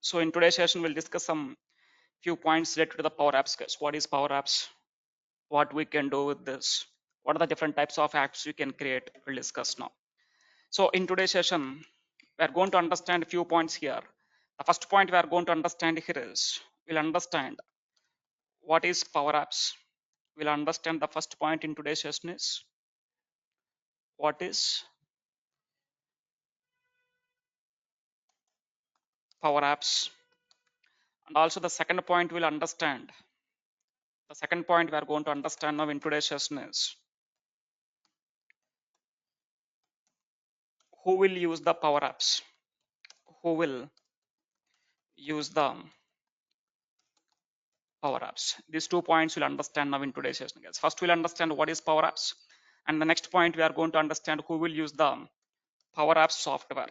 So in today's session, we'll discuss some few points related to the Power Apps. Guys. What is Power Apps? What we can do with this? What are the different types of apps we can create? We'll discuss now. So in today's session, we are going to understand a few points here. The first point we are going to understand here is we'll understand what is Power Apps. We'll understand the first point in today's session is what is Power Apps. And also the second point we'll understand. The second point we are going to understand now in today's session is who will use the Power Apps. Who will use the Power Apps. These 2 points we'll understand now in today's session, guys. First, we'll understand what is Power Apps, and the next point we are going to understand who will use the Power Apps software.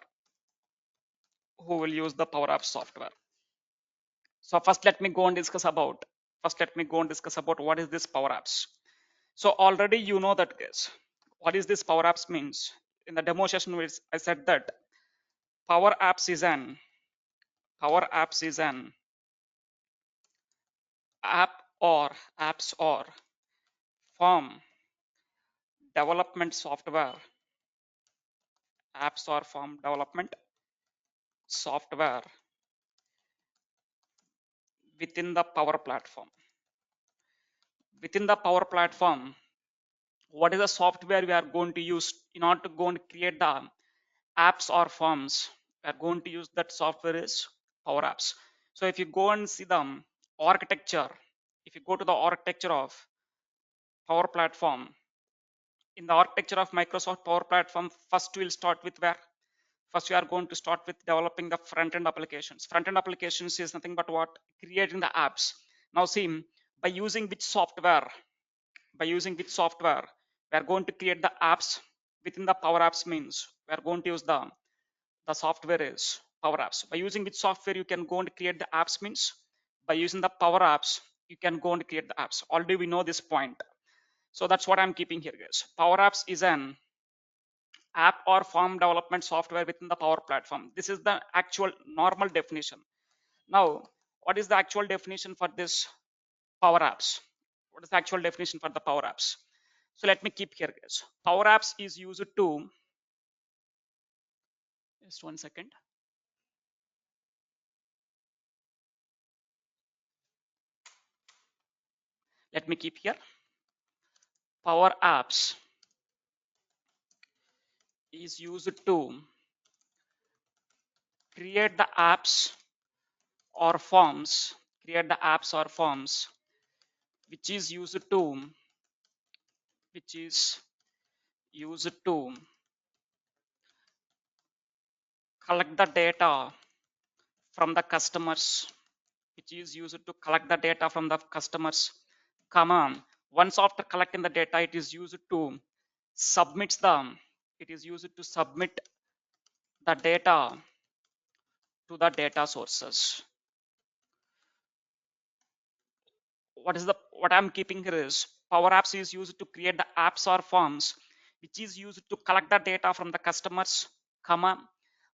Who will use the Power Apps software? So first, let me go and discuss about. First, let me go and discuss about what is this Power Apps. So already you know that, guys. What is this Power Apps means? In the demo session, I said that Power Apps is an app or apps or form development software. Apps or form development software within the Power Platform. Within the Power Platform, what is the software we are going to use in order to go and create the apps or forms? We are going to use that software is Power Apps. So if you go and see the architecture, if you go to the architecture of Power Platform, in the architecture of Microsoft Power Platform, first we'll start with where? First, we are going to start with developing the front-end applications. Front-end applications is nothing but what? Creating the apps. Now see, by using which software, we are going to create the apps within the Power Apps means we are going to use the software is Power Apps. By using which software you can go and create the apps means by using the Power Apps, you can go and create the apps. Already we know this point. So that's what I'm keeping here, guys. Power Apps is an app or form development software within the Power Platform. This is the actual normal definition. Now, what is the actual definition for this Power Apps? What is the actual definition for the Power Apps? So let me keep here, guys. Power Apps is used to, just 1 second. Let me keep here. Power Apps is used to create the apps or forms, which is used to collect the data from the customers, comma, once after collecting the data, it is used to submit the data to the data sources. What I'm keeping here is Power Apps is used to create the apps or forms which is used to collect the data from the customers, comma,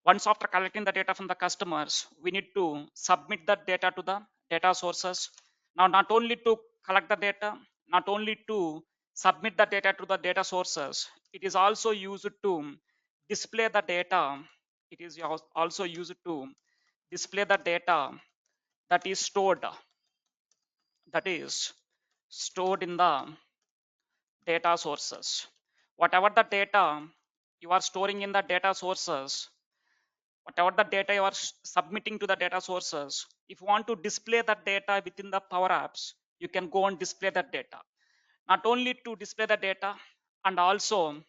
once after collecting the data from the customers, we need to submit that data to the data sources. Now, not only to collect the data, not only to submit the data to the data sources, it is also used to display the data. It is also used to display the data that is stored in the data sources. Whatever the data you are storing in the data sources, whatever the data you are submitting to the data sources, if you want to display that data within the Power Apps, you can go and display that data. Not only to display the data, and also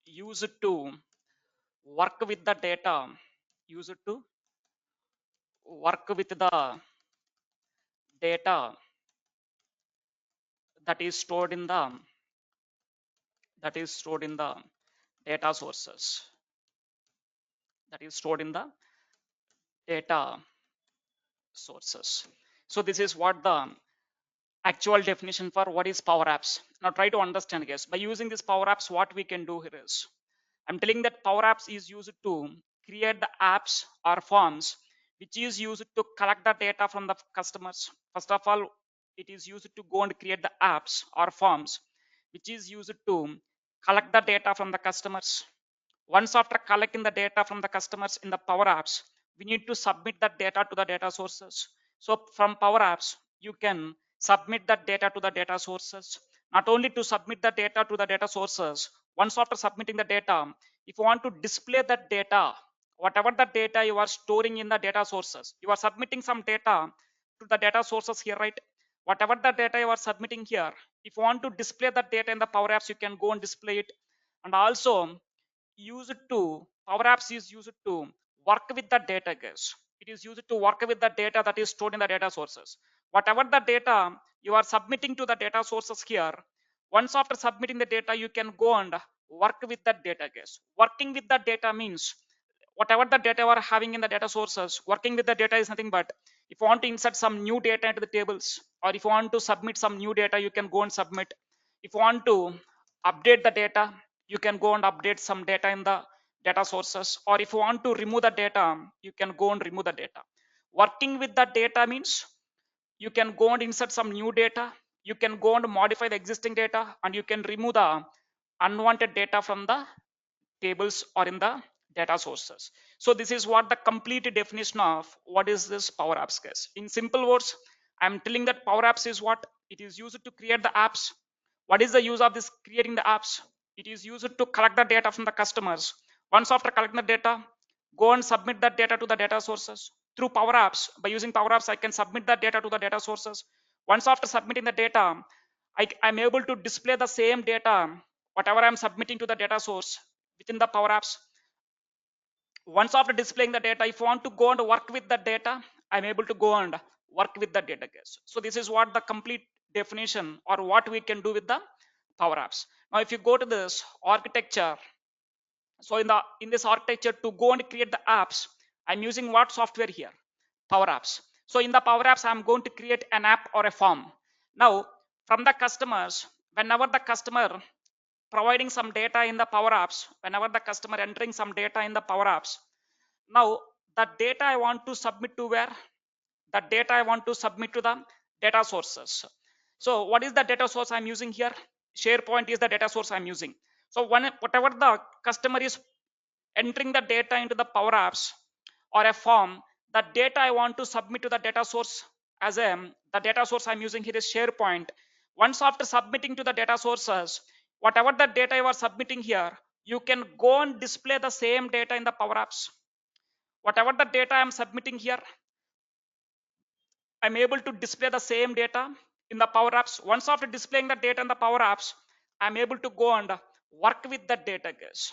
use it to work with the data, use it to work with the data that is stored in the data sources, So this is what the actual definition for what is Power Apps. Now try to understand, guys. By using this Power Apps, what we can do here is, I'm telling that Power Apps is used to create the apps or forms which is used to collect the data from the customers. First of all, it is used to go and create the apps or forms which is used to collect the data from the customers. Once after collecting the data from the customers in the Power Apps, we need to submit that data to the data sources. So from Power Apps, you can submit that data to the data sources. Not only to submit the data to the data sources, once after submitting the data, if you want to display that data, whatever the data you are storing in the data sources, you are submitting some data to the data sources here, right? Whatever the data you are submitting here, if you want to display that data in the Power Apps, you can go and display it. And also used to Power Apps is used to work with the data, guys. It is used to work with the data that is stored in the data sources. Whatever the data you are submitting to the data sources here, once after submitting the data, you can go and work with that data, guys. Working with the data means whatever the data you are having in the data sources, working with the data is nothing but if you want to insert some new data into the tables, or if you want to submit some new data, you can go and submit. If you want to update the data, you can go and update some data in the data sources, or if you want to remove the data, you can go and remove the data. Working with the data means you can go and insert some new data, you can go and modify the existing data, and you can remove the unwanted data from the tables or in the data sources. So this is what the complete definition of what is this Power Apps, guys. In simple words, I'm telling that Power Apps is what it is used to create the apps. What is the use of this creating the apps? It is used to collect the data from the customers. Once after collecting the data, go and submit that data to the data sources through Power Apps. By using Power Apps, I can submit that data to the data sources. Once after submitting the data, I'm able to display the same data, whatever I'm submitting to the data source within the Power Apps. Once after displaying the data, if you want to go and work with the data, I'm able to go and work with the data, guys. So this is what the complete definition or what we can do with the Power Apps. Now, if you go to this architecture, so in this architecture to go and create the apps, I'm using what software here? Power Apps. So in the Power Apps, I'm going to create an app or a form. Now, from the customers, whenever the customer providing some data in the Power Apps, whenever the customer entering some data in the Power Apps, now the data I want to submit to where? The data I want to submit to the data sources. So what is the data source I'm using here? SharePoint is the data source I'm using. So whatever the customer is entering the data into the Power Apps or a form, the data I want to submit to the data source as the data source I'm using here is SharePoint. Once after submitting to the data sources, whatever the data you are submitting here, you can go and display the same data in the Power Apps. Whatever the data I'm submitting here, I'm able to display the same data in the Power Apps. Once after displaying the data in the Power Apps, I'm able to go and work with that data, guys.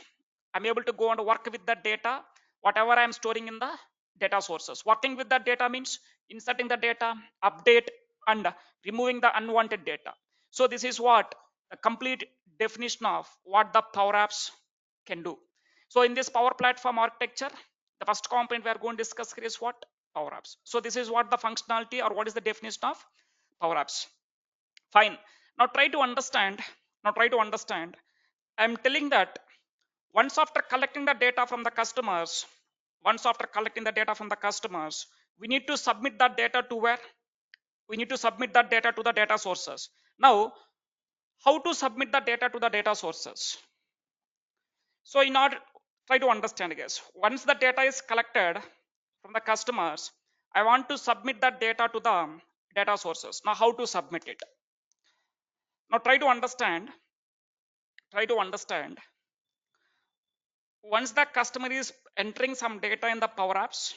I'm able to go and work with that data, whatever I'm storing in the data sources. Working with that data means inserting the data, update, and removing the unwanted data. So this is what the complete definition of what the Power Apps can do. So in this Power Platform architecture, the first component we are going to discuss here is what? Power Apps. So this is what the functionality or what is the definition of Power Apps. Fine. Now try to understand. Now try to understand. I'm telling that once after collecting the data from the customers, once after collecting the data from the customers, we need to submit that data to where? We need to submit that data to the data sources. Now, how to submit the data to the data sources? So in order, try to understand, guys. Once the data is collected from the customers, I want to submit that data to the data sources. Now, how to submit it? Now, try to understand. Once the customer is entering some data in the Power Apps,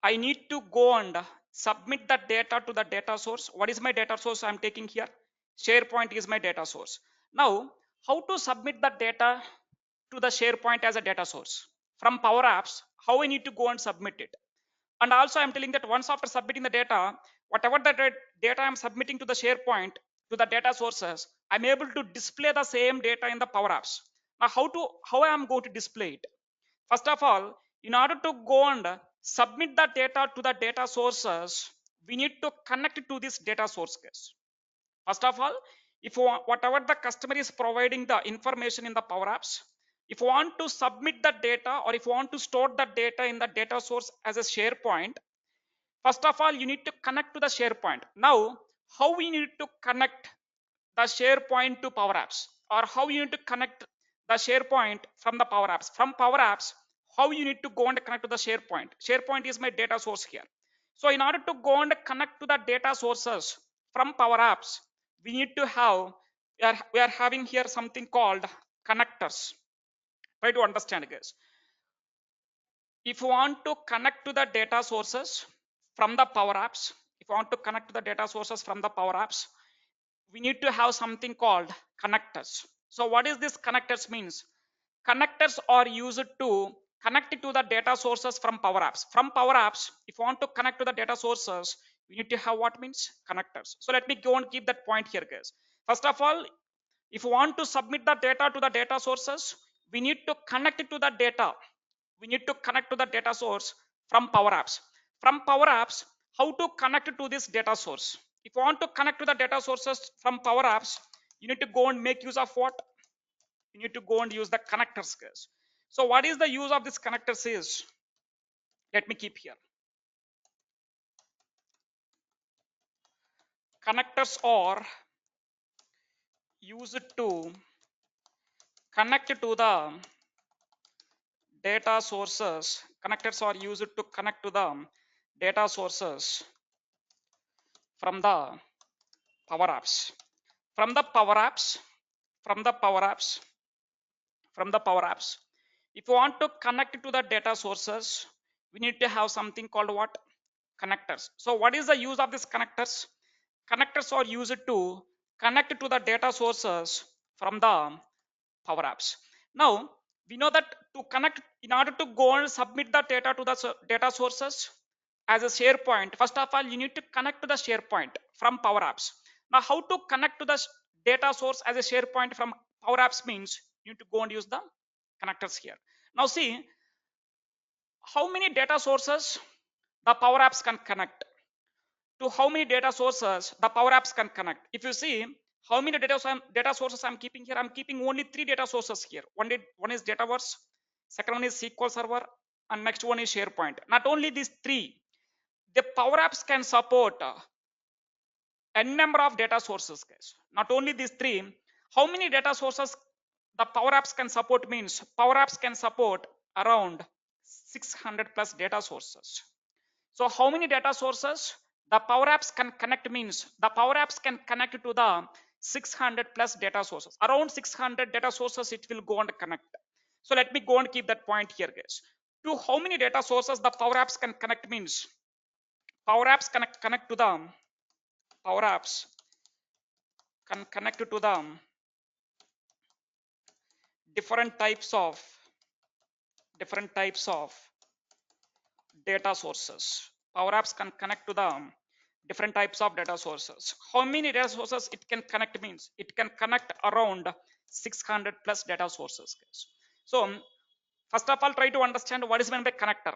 I need to go and submit that data to the data source. What is my data source I'm taking here? SharePoint is my data source. Now, how to submit that data to the SharePoint as a data source? From Power Apps, how I need to go and submit it? And also I'm telling that once after submitting the data, whatever the data I'm submitting to the SharePoint, to the data sources, I'm able to display the same data in the Power Apps. Now how I am going to display it? First of all, in order to go and submit the data to the data sources, we need to connect it to this data source case. First of all, if whatever the customer is providing the information in the Power Apps, If you want to submit the data or if you want to store the data in the data source as a SharePoint, first of all, you need to connect to the SharePoint. Now, how we need to connect the SharePoint to Power Apps, or how you need to connect the SharePoint from the Power Apps? From Power Apps, how you need to go and connect to the SharePoint? SharePoint is my data source here. So in order to go and connect to the data sources from Power Apps, we need to have, we are having here something called connectors. Try to understand, guys. If you want to connect to the data sources from the Power Apps, if you want to connect to the data sources from the Power Apps, we need to have something called connectors. So what is this connectors means? Connectors are used to connect it to the data sources from Power Apps. From Power Apps, if you want to connect to the data sources, we need to have what means connectors. So let me go and keep that point here, guys. First of all, if you want to submit the data to the data sources, we need to connect it to the data. We need to connect to the data source from Power Apps. From Power Apps, how to connect it to this data source? If you want to connect to the data sources from Power Apps, you need to go and make use of what? You need to go and use the connectors, guys. So what is the use of this connectors is, let me keep here. Connectors are used to connect to the data sources. Connectors are used to connect to the data sources from the Power Apps. From the Power Apps, from the Power Apps, from the Power Apps. If you want to connect to the data sources, we need to have something called what? Connectors. So what is the use of these connectors? Connectors are used to connect to the data sources from the Power Apps. Now, we know that to connect, in order to go and submit the data to the data sources as a SharePoint, first of all, you need to connect to the SharePoint from Power Apps. Now, how to connect to the data source as a SharePoint from Power Apps means you need to go and use the connectors here. Now, see how many data sources the Power Apps can connect. To how many data sources the Power Apps can connect. If you see how many data sources I'm keeping here, I'm keeping only 3 data sources here. One is Dataverse, second one is SQL Server, and next one is SharePoint. Not only these 3, the Power Apps can support n number of data sources, guys. Not only these 3, how many data sources the Power Apps can support means Power Apps can support around 600 plus data sources. So how many data sources the Power Apps can connect means the Power Apps can connect to the 600 plus data sources. Around 600 data sources it will go and connect. So let me go and keep that point here, guys. To how many data sources the Power Apps can connect means Power Apps can connect to the Power Apps can connect to the different types of data sources. Power Apps can connect to the different types of data sources. How many data sources it can connect means it can connect around 600 plus data sources, guys. So first of all, try to understand what is meant by connector.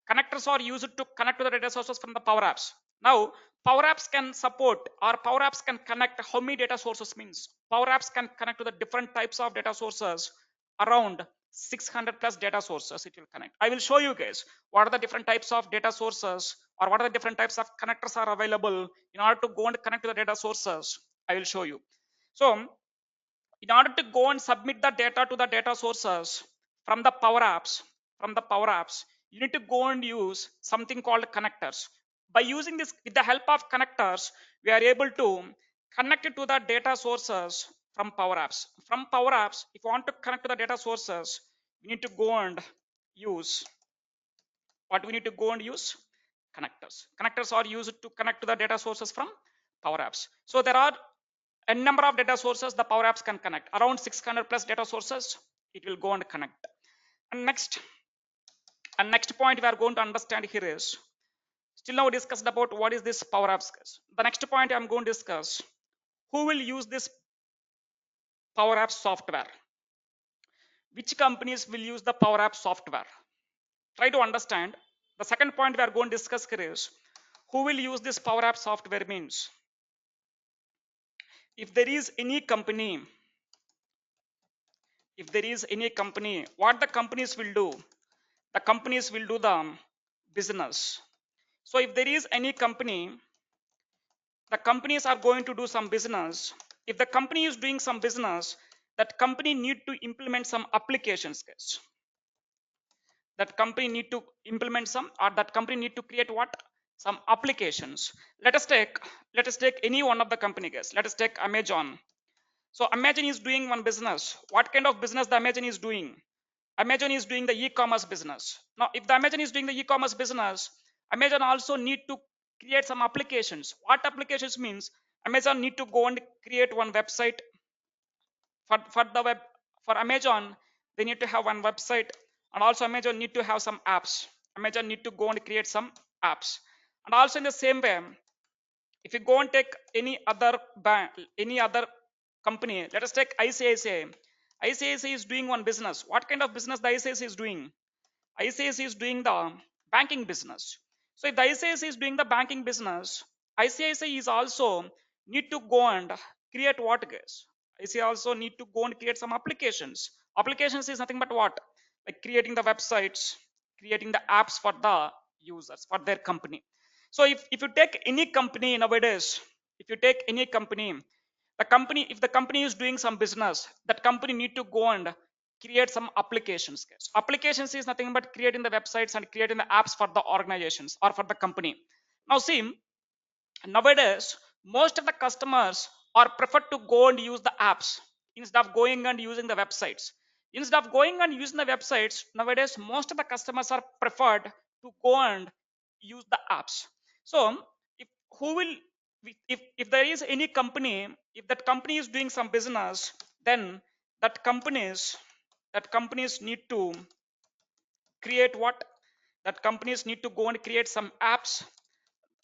Connectors are used to connect to the data sources from the Power Apps. Now, Power Apps can support or Power Apps can connect how many data sources means Power Apps can connect to the different types of data sources around 600 plus data sources it will connect. I will show you guys what are the different types of data sources or what are the different types of connectors are available in order to go and connect to the data sources. I will show you. So in order to go and submit the data to the data sources from the Power Apps, you need to go and use something called connectors. By using this, with the help of connectors, we are able to connect it to the data sources from Power Apps. From Power Apps, if you want to connect to the data sources, we need to go and use what we need to go and use connectors. Connectors are used to connect to the data sources from Power Apps. So there are a number of data sources the Power Apps can connect. Around 600 plus data sources, it will go and connect. And next point we are going to understand here is, still now discussed about what is this Power Apps. The next point I'm going to discuss, who will use this Power Apps software? Which companies will use the Power Apps software? Try to understand. The second point we are going to discuss here is, who will use this Power Apps software means, if there is any company if there is any company, what the companies will do, the companies will do the business. So if there is any company, the companies are going to do some business. If the company is doing some business, that company need to implement some applications, guys. That company need to implement some, or that company need to create what, some applications. Let us take any one of the company, guys. Let us take Amazon. So Amazon is doing one business. What kind of business the Amazon is doing? Amazon is doing the e-commerce business. Now if the Amazon is doing the e-commerce business, Amazon also need to create some applications. What applications means? Amazon need to go and create one website for the web. For Amazon, they need to have one website, and also Amazon need to have some apps. Amazon need to go and create some apps. And also in the same way, if you go and take any other bank, any other company, let us take ICICI. ICICI is doing one business. What kind of business the ICICI is doing? ICICI is doing the banking business. So if the ICICI is doing the banking business, ICICI is also need to go and create what, guys? ICICI also need to go and create some applications. Applications is nothing but what? Like creating the websites, creating the apps for the users, for their company. So if you take any company nowadays, if you take any company, the company, if the company is doing some business, that company need to go and create some applications, guys. Applications is nothing but creating the websites and creating the apps for the organizations or for the company. Now see, nowadays most of the customers are prefer to go and use the apps instead of going and using the websites. Instead of going and using the websites, nowadays most of the customers are preferred to go and use the apps. So if who will, if there is any company, if that company is doing some business, then that companies need to create what, that companies need to go and create some apps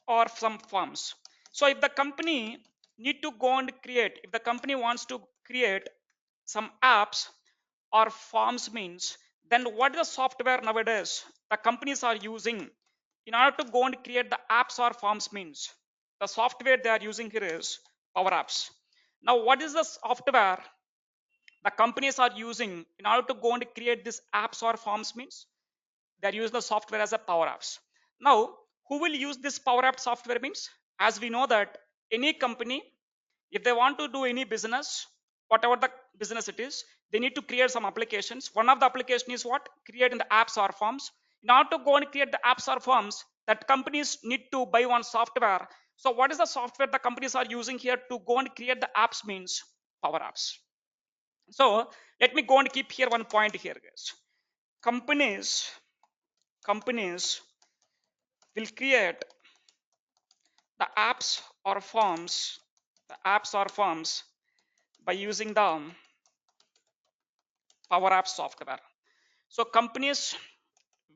or some forms. So if the company need to go and create, if the company wants to create some apps or forms means, then what is the software nowadays the companies are using in order to go and create the apps or forms means, the software they are using here is Power Apps. Now what is the software the companies are using in order to go and create these apps or forms means? They're using the software as a Power Apps. Now who will use this Power App software means, as we know that any company, if they want to do any business, whatever the business it is, they need to create some applications. One of the application is what, creating the apps or forms. In order to go and create the apps or forms, that companies need to buy one software. So what is the software the companies are using here to go and create the apps means? Power Apps. So let me go and keep here one point here, guys. Companies will create the apps or forms by using the Power Apps software. So companies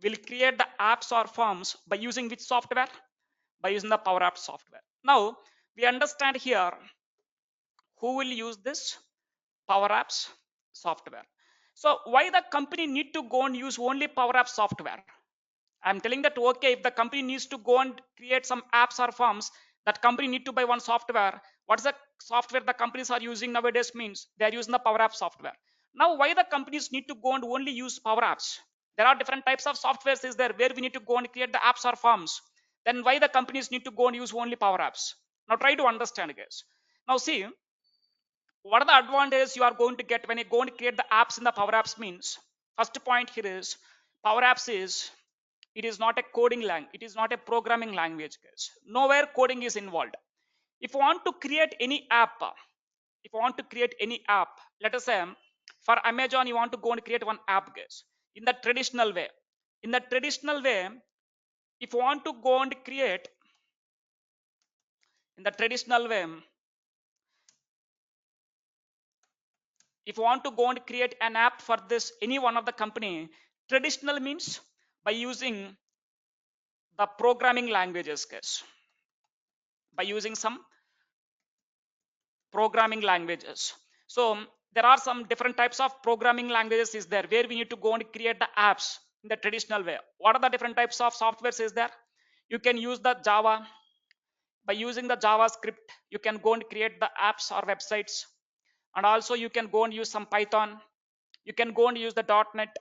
will create the apps or forms by using which software? By using the Power Apps software. Now we understand here who will use this Power Apps software. So why the company need to go and use only Power Apps software? I'm telling that okay, if the company needs to go and create some apps or forms, that company need to buy one software. What is the software the companies are using nowadays means? They are using the Power Apps software. Now why the companies need to go and only use Power Apps? There are different types of softwares is there where we need to go and create the apps or forms. Then why the companies need to go and use only Power Apps? Now try to understand, guys. Now see, what are the advantages you are going to get when you go and create the apps in the Power Apps means? First point here is, Power Apps is, it is not a coding language, it is not a programming language, guys. Nowhere coding is involved. If you want to create any app, if you want to create any app, let us say for Amazon you want to go and create one app, guys, in the traditional way. In the traditional way, if you want to go and create in the traditional way, if you want to go and create an app for this any one of the company, traditional means by using the programming languages, guys, by using some programming languages. So there are some different types of programming languages is there where we need to go and create the apps in the traditional way. What are the different types of softwares is there? You can use the Java. By using the JavaScript, you can go and create the apps or websites. And also you can go and use some Python. You can go and use the .NET.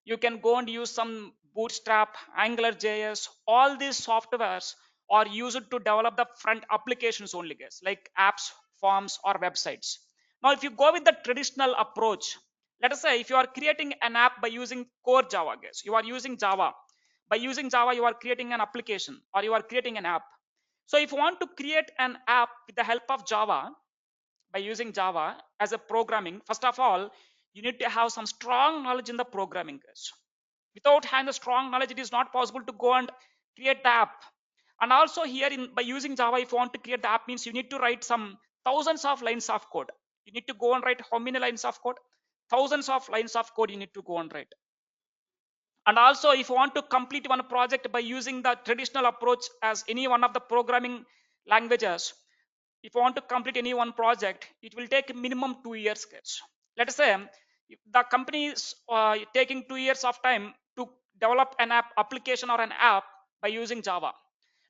You can go and use some Bootstrap, Angular JS. All these softwares are used to develop the front applications only, guys, like apps, forms, or websites. Now, if you go with the traditional approach, let us say if you are creating an app by using core Java, guys, you are using Java. By using Java, you are creating an application or you are creating an app. So if you want to create an app with the help of Java, by using Java as a programming, first of all, you need to have some strong knowledge in the programming, guys. Without having the strong knowledge, it is not possible to go and create the app. And also here by using Java, if you want to create the app, means you need to write some thousands of lines of code. You need to go and write how many lines of code? Thousands of lines of code you need to go and write. And also if you want to complete one project by using the traditional approach as any one of the programming languages, if you want to complete any one project, it will take minimum 2 years. Let us say if the company is taking 2 years of time to develop an application or an app by using Java.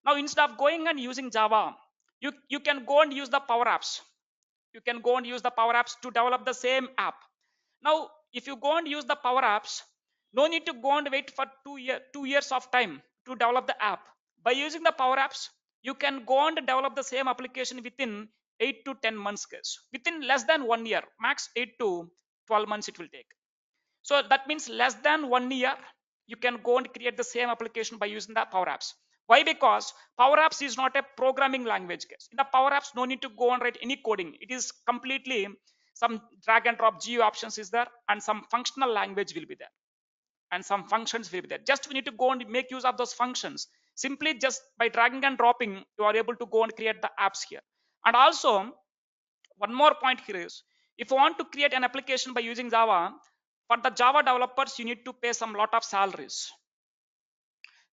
Now instead of going and using Java, you can go and use the Power Apps. You can go and use the Power Apps to develop the same app. Now if you go and use the Power Apps, no need to go and wait for 2 years of time to develop the app. By using the Power Apps, you can go and develop the same application within 8 to 10 months, guys. Within less than 1 year, max 8 to 12 months it will take. So that means less than 1 year, you can go and create the same application by using the Power Apps. Why? Because Power Apps is not a programming language, guys. In the Power Apps, no need to go and write any coding. It is completely some drag and drop GUI options is there, and some functional language will be there, and some functions will be there. Just we need to go and make use of those functions. Simply just by dragging and dropping, you are able to go and create the apps here. And also, one more point here is, if you want to create an application by using Java, for the Java developers, you need to pay some lot of salaries.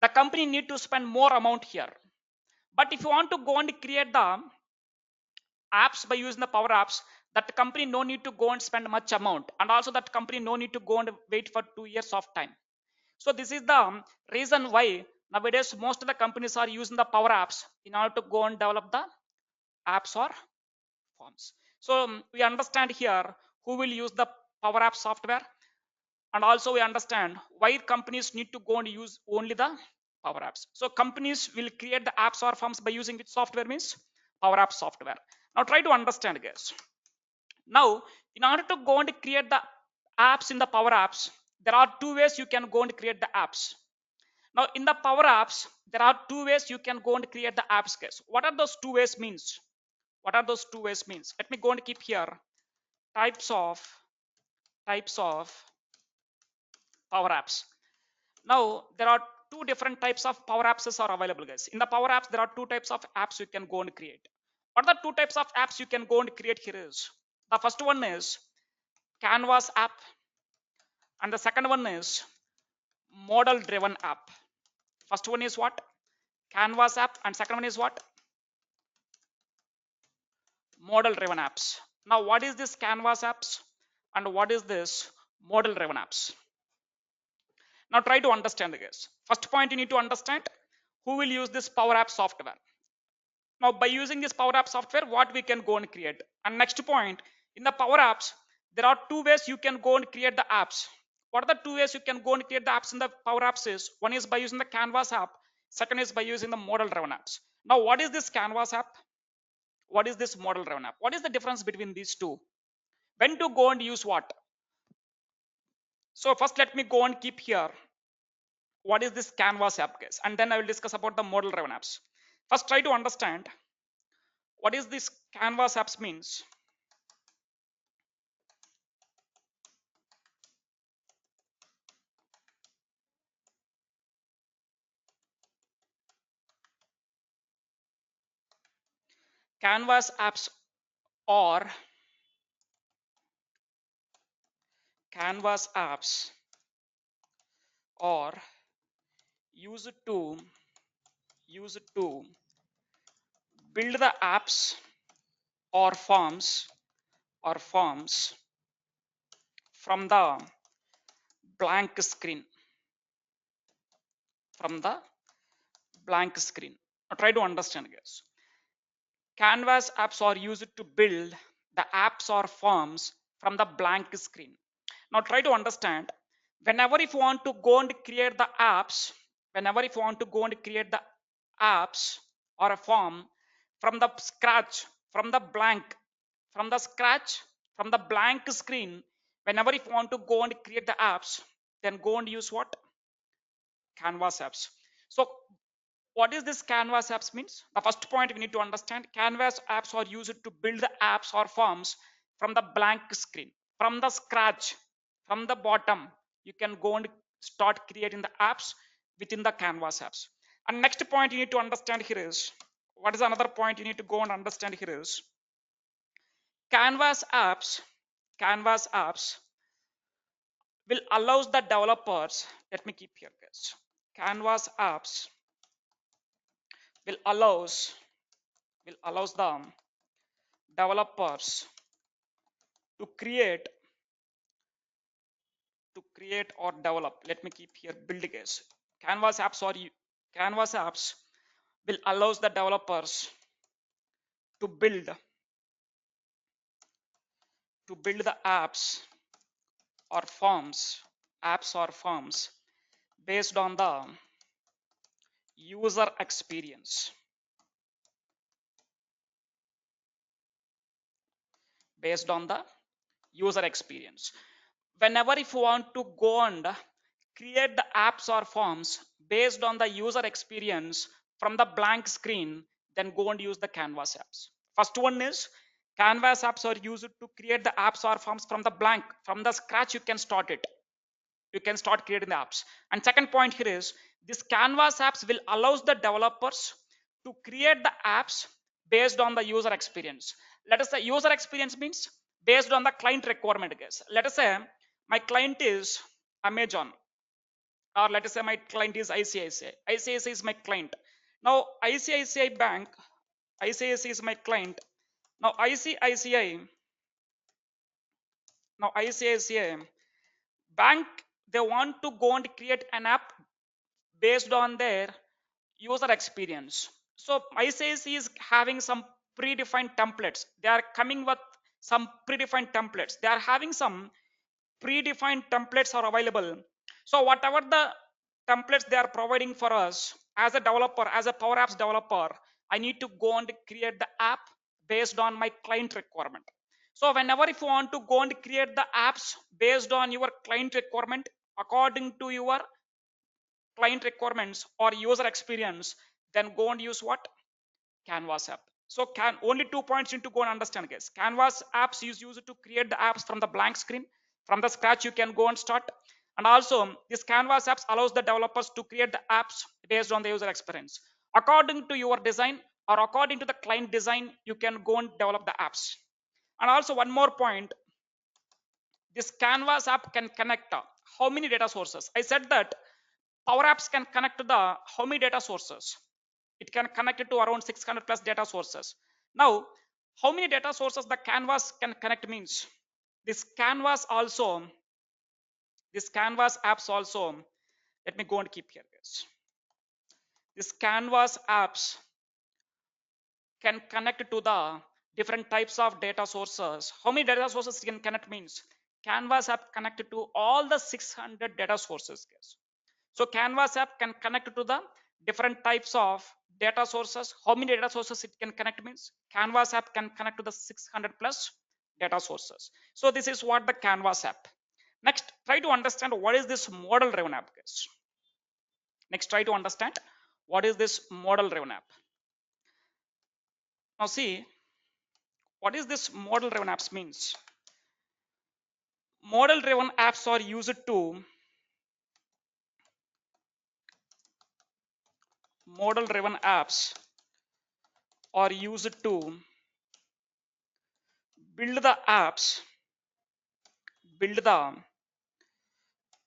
The company need to spend more amount here. But if you want to go and create the apps by using the Power Apps, that company no need to go and spend much amount, and also that company no need to go and wait for 2 years of time. So this is the reason why nowadays most of the companies are using the Power Apps in order to go and develop the apps or forms. So we understand here who will use the Power App software, and also we understand why companies need to go and use only the Power Apps. So companies will create the apps or forms by using which software? Means Power App software. Now try to understand, guys. Now in order to go and create the apps in the Power Apps, there are two ways you can go and create the apps. Now in the Power Apps, there are two ways you can go and create the apps, guys. What are those two ways means? What are those two ways means? Let me go and keep here types of Power Apps. Now there are two different types of Power Apps are available, guys. In the Power Apps, there are two types of apps you can go and create. What are the two types of apps you can go and create here is? The first one is Canvas app, and the second one is model driven app. First one is what? Canvas app, and second one is what? Model driven apps. Now what is this Canvas apps and what is this model driven apps? Now try to understand this. First point, you need to understand who will use this Power App software. Now by using this Power App software, what we can go and create. And next point, in the Power Apps, there are two ways you can go and create the apps. What are the two ways you can go and create the apps in the Power Apps is? One is by using the Canvas app, second is by using the model driven apps. Now what is this Canvas app? What is this model driven app? What is the difference between these two? When to go and use what? So first let me go and keep here what is this Canvas app, guys, and then I will discuss about the model driven apps. First try to understand what is this Canvas apps means. Canvas apps or Canvas apps or use it to build the apps or forms from the blank screen. From the blank screen. Now try to understand, guys. Canvas apps are used to build the apps or forms from the blank screen. Now try to understand, whenever if you want to go and create the apps, whenever if you want to go and create the apps or a form from the scratch, from the blank, from the scratch, from the blank screen, whenever if you want to go and create the apps, then go and use what? Canvas apps. So what is this Canvas apps means? The first point we need to understand, Canvas apps are used to build the apps or forms from the blank screen, from the scratch, from the bottom. You can go and start creating the apps within the Canvas apps. And next point you need to understand here is, what is another point you need to go and understand here is, Canvas apps, Canvas apps will allows the developers, let me keep here guys. Canvas apps will allows the developers to create or develop. Let me keep here build guys. Canvas apps or Canvas apps will allows the developers to build the apps or forms based on the user experience, based on the user experience. Whenever if you want to go and create the apps or forms based on the user experience from the blank screen, then go and use the Canvas apps. First one is, Canvas apps are used to create the apps or forms from the blank, from the scratch. You can start it, you can start creating the apps. And second point here is, this Canvas apps will allows the developers to create the apps based on the user experience. Let us say user experience means based on the client requirement guys. Let us say my client is Amazon, or let us say my client is ICICI. ICICI is my client. Now ICICI bank, ICICI is my client. Now ICICI, now ICICI bank, they want to go and create an app based on their user experience. So ICICI is having some predefined templates. They are coming with some predefined templates. They are having some predefined templates are available. So whatever the templates they are providing for us, as a developer, as a Power Apps developer, I need to go and create the app based on my client requirement. So whenever if you want to go and create the apps based on your client requirement, according to your client requirements or user experience, then go and use what? Canvas app. So can only 2 points you need to go and understand guys. Canvas apps is used to create the apps from the blank screen, from the scratch you can go and start. And also this Canvas apps allows the developers to create the apps based on the user experience. According to your design or according to the client design, you can go and develop the apps. And also one more point, this Canvas app can connect how many data sources? I said that Power Apps can connect to the how many data sources? It can connect it to around 600 plus data sources. Now, how many data sources the Canvas can connect means, this Canvas also, this Canvas apps also, let me go and keep here guys. This Canvas apps can connect to the different types of data sources. How many data sources can connect means, Canvas app connected to all the 600 data sources guys. So Canvas app can connect to the different types of data sources. How many data sources it can connect means, Canvas app can connect to the 600 plus data sources. So this is what the Canvas app. Next, try to understand what is this model driven app guys. Next, try to understand what is this model driven app. Now see, what is this model driven apps means. Model driven apps are used to model driven apps are used to build the apps, build the,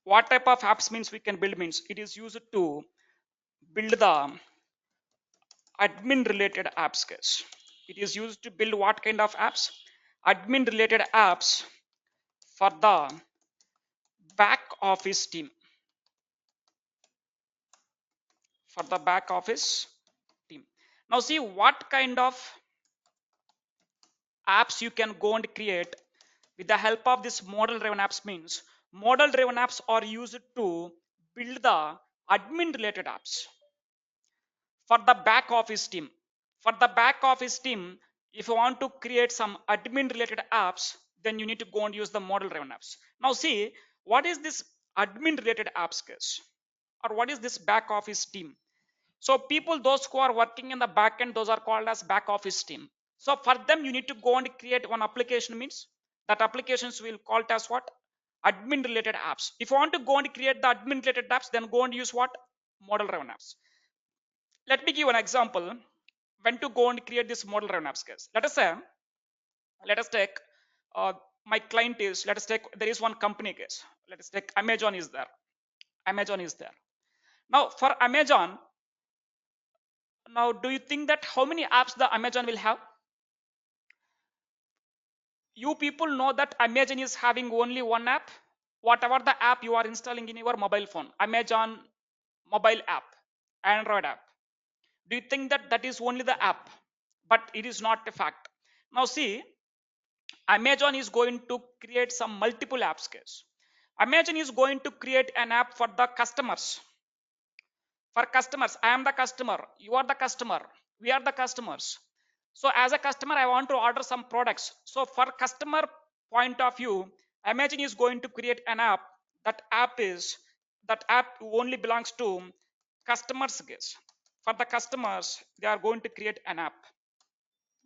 what type of apps means we can build means, it is used to build the admin related apps guys. It is used to build what kind of apps? Admin related apps for the back office team, for the back office team. Now see what kind of apps you can go and create With the help of this model driven apps means model driven apps are used to build the admin related apps for the back office team. For the back office team, if you want to create some admin related apps, then you need to go and use the model driven apps. Now see, what is this admin related apps case? Or what is this back office team? So people, those who are working in the back end, those are called as back office team. So for them, you need to go and create one application means that applications will call it as what? Admin related apps. If you want to go and create the admin related apps, then go and use what? Model driven apps. Let me give an example when to go and create this model driven apps case. Let us say, let us take my client is, let us take, there is one company case. Let us take Amazon is there. Amazon is there. Now for Amazon, now do you think that how many apps the Amazon will have? You people know that Amazon is having only one app. Whatever the app you are installing in your mobile phone, Amazon mobile app, Android app, do you think that that is only the app? But it is not a fact. Now see, Amazon is going to create some multiple apps case. Amazon is going to create an app for the customers. For customers, I am the customer, you are the customer, we are the customers. So as a customer, I want to order some products. So for customer point of view, Amazon is going to create an app. That app only belongs to customers guess. For the customers, they are going to create an app.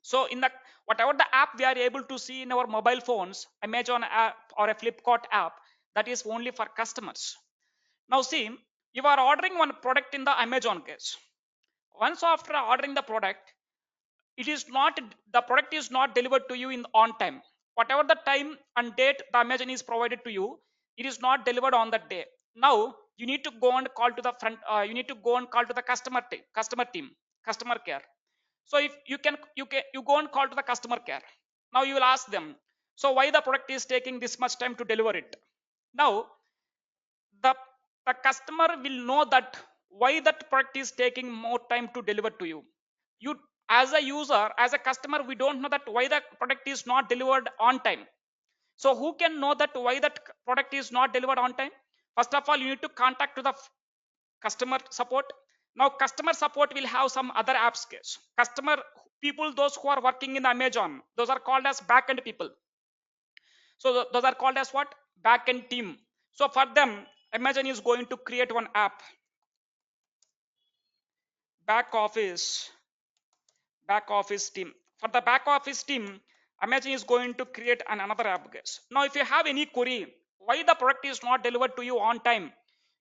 So in the whatever the app we are able to see in our mobile phones, Amazon app or a Flipkart app, that is only for customers. Now see, you are ordering one product in the Amazon case. Once after ordering the product, it is not, the product is not delivered to you in on time. Whatever the time and date the Amazon is provided to you, it is not delivered on that day. Now you need to go and call to the front. You need to go and call to the customer care. So if you go and call to the customer care. Now you will ask them, so why the product is taking this much time to deliver it? Now the the customer will know that why that product is taking more time to deliver to you. You as a user, as a customer, we don't know that why the product is not delivered on time. So who can know that why that product is not delivered on time? First of all, you need to contact to the customer support. Now customer support will have some other apps case. Customer people, those who are working in Amazon, those are called as backend people. So those are called as what? Backend team. So for them, Amazon is going to create one app. Back office team. For the back office team, Amazon is going to create another app guys. Now if you have any query why the product is not delivered to you on time,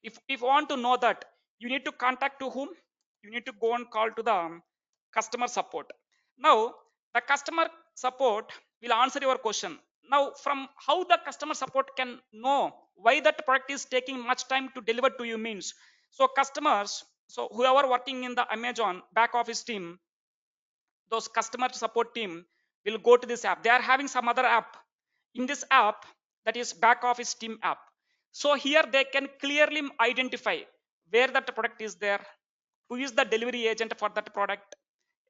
if you want to know that, you need to contact to whom? You need to go and call to the customer support. Now the customer support will answer your question. Now from how the customer support can know why that product is taking much time to deliver to you means, so customers, so whoever working in the Amazon back office team, those customer support team will go to this app. They are having some other app. In this app, that is back office team app. So here they can clearly identify where that product is there, who is the delivery agent for that product,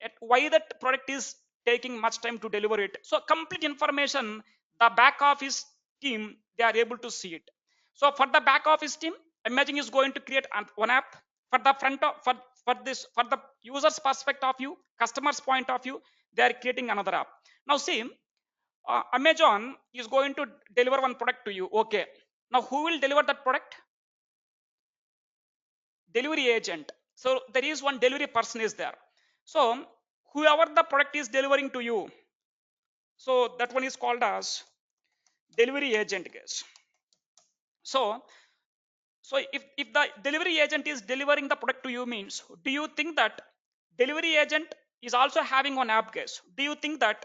and why that product is taking much time to deliver it. So complete information, the back office team, they are able to see it. So for the back office team, Imagine is going to create one app. For the front of for the user's perspective of view, customer's point of view, they are creating another app. Now see, Amazon is going to deliver one product to you. Okay, now who will deliver that product? Delivery agent. So there is one delivery person is there. So whoever the product is delivering to you, so that one is called as delivery agent guys. So if the delivery agent is delivering the product to you means, do you think that delivery agent is also having one app guys? Do you think that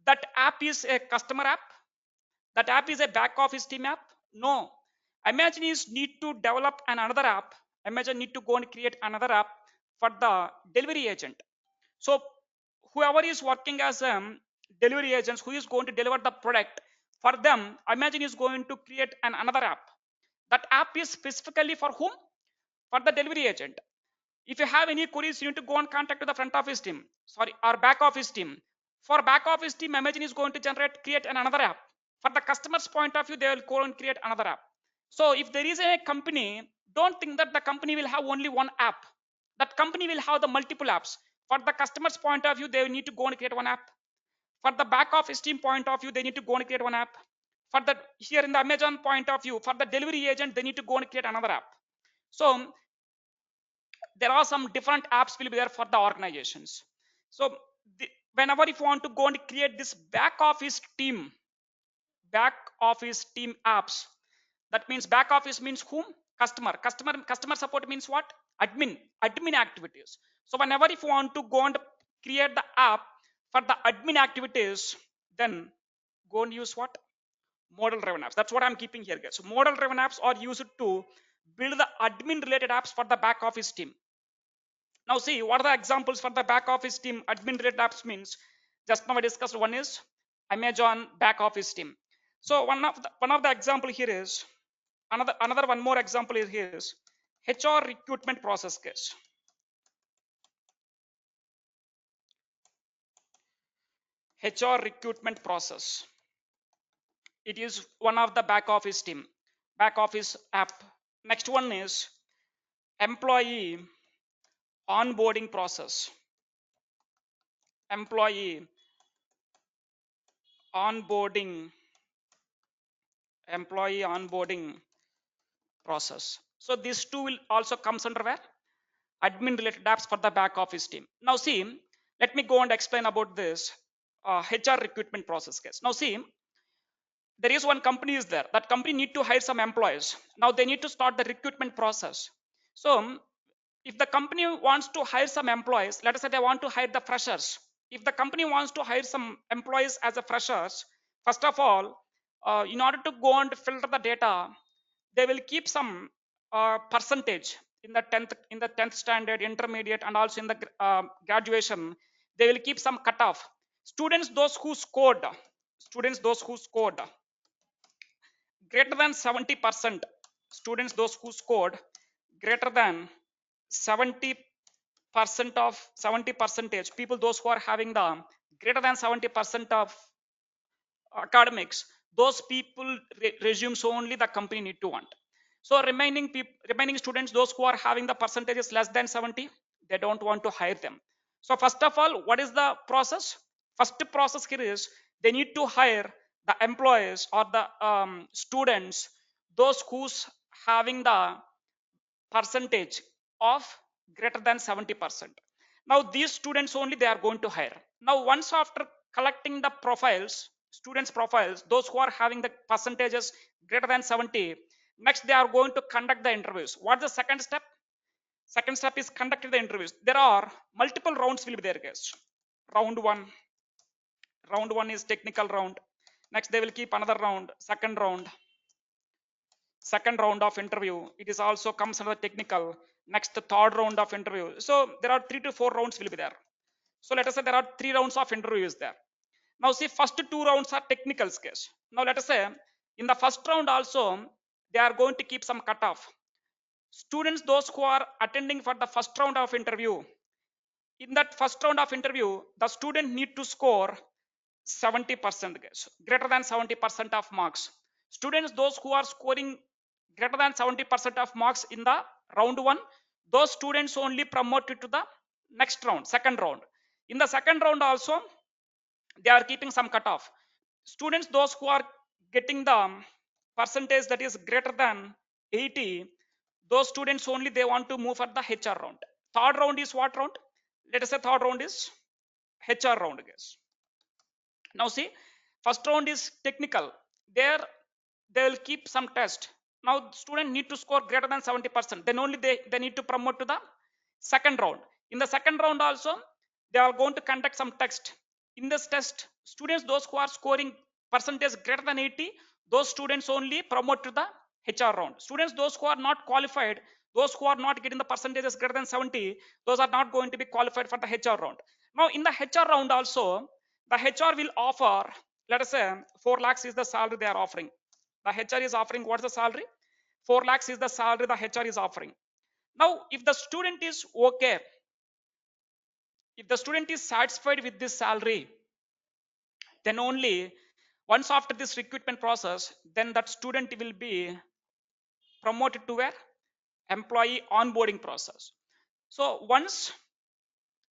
that app is a customer app? That app is a back office team app? No. Imagine is need to develop another app. Imagine need to go and create another app for the delivery agent. So whoever is working as delivery agents who is going to deliver the product, for them, Imagine is going to create another app. That app is specifically for whom? For the delivery agent. If you have any queries, you need to go and contact to the front office team, sorry, or back office team. For back office team, Imagine is going to create another app. For the customer's point of view, they will go and create another app. So if there is a company, don't think that the company will have only one app. That company will have the multiple apps. For the customer's point of view, they will need to go and create one app. For the back office team point of view, they need to go and create one app. For the here in the Amazon point of view, for the delivery agent, they need to go and create another app. So there are some different apps will be there for the organizations. So whenever if you want to go and create this back office team apps, that means back office means whom? Customer support means what? Admin activities. So whenever if you want to go and create the app for the admin activities, then go and use what? Model driven apps. That's what I'm keeping here, guys. So model driven apps are used to build the admin related apps for the back office team. Now see, what are the examples for the back office team admin related apps means? Just now I discussed one is Amazon back office team. So one of the example here is another one more example is here is HR recruitment process case. HR recruitment process. It is one of the back office app. Next one is employee onboarding process. Employee onboarding process. So these two will also comes under where? Admin related apps for the back office team. Now see, let me go and explain about this HR recruitment process case. Now see, there is one company is there. That company need to hire some employees. Now they need to start the recruitment process. So if the company wants to hire some employees, let us say they want to hire the freshers. If the company wants to hire some employees as a freshers, first of all, in order to go and filter the data, they will keep some percentage in the 10th standard, intermediate, and also in the graduation. They will keep some cutoff. Students those who scored greater than 70%, students those who scored greater than 70% of 70 percentage, people those who are having the greater than 70% of academics, those people resumes only the company need to want. So remaining students those who are having the percentages less than 70, they don't want to hire them. So first of all, what is the process? First process here is they need to hire the employees or the students those who's having the percentage of greater than 70%. Now these students only they are going to hire. Now once after collecting the profiles, students profiles, those who are having the percentages greater than 70, next they are going to conduct the interviews. What's the second step? Second step is conducting the interviews. There are multiple rounds will be there, guys. Round one is technical round. Next they will keep another round, second round of interview, it is also comes under technical. Next, the third round of interview. So there are 3 to 4 rounds will be there. So let us say there are 3 rounds of interviews there. Now see, first 2 rounds are technical case. Now let us say in the first round also they are going to keep some cutoff. Students those who are attending for the first round of interview, in that first round of interview the student need to score 70%, guys, greater than 70% of marks. Students those who are scoring greater than 70% of marks in the round 1, those students only promoted to the next round, second round. In the second round also they are keeping some cutoff. Students those who are getting the percentage that is greater than 80, those students only they want to move for the HR round. Third round is what round? Let us say third round is HR round, guys. Now see, first round is technical. There they will keep some test. Now student need to score greater than 70%. Then only they need to promote to the second round. In the second round also, they are going to conduct some test. In this test, students those who are scoring percentage greater than 80, those students only promote to the HR round. Students those who are not qualified, those who are not getting the percentages greater than 70, those are not going to be qualified for the HR round. Now in the HR round also, the HR will offer, let us say 4 lakhs is the salary they are offering. The HR is offering, what's the salary? 4 lakhs is the salary the HR is offering. Now if the student is okay, if the student is satisfied with this salary, then only Once after this recruitment process, then that student will be promoted to where? Employee onboarding process. So once